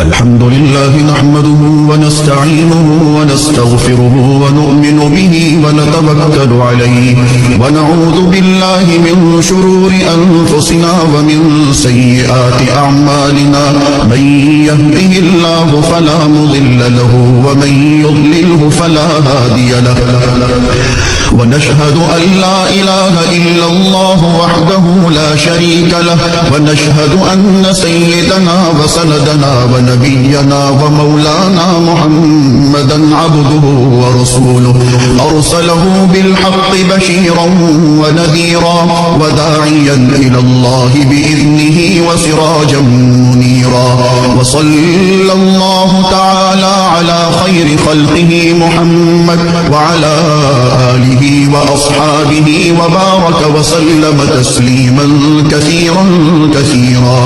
الحمد لله نحمده ونستعينه ونستغفره ونؤمن به ونتوكل عليه ونعوذ بالله من شرور أنفسنا ومن سيئات أعمالنا من يهده الله فلا مضل له ومن يضلله فلا هادي له ونشهد أن لا إله إلا الله وحده لا شريك له ونشهد أن سيدنا وسندنا ونبينا ومولانا محمدا عبده ورسوله أرسله بالحق بشيرا ونذيرا وداعيا إلى الله بإذنه وسراجا منيرا وصلى الله تعالى على خير خلقه محمد وعلى آله وأصحابه وبارك وسلم تسليما كثيرا كثيرا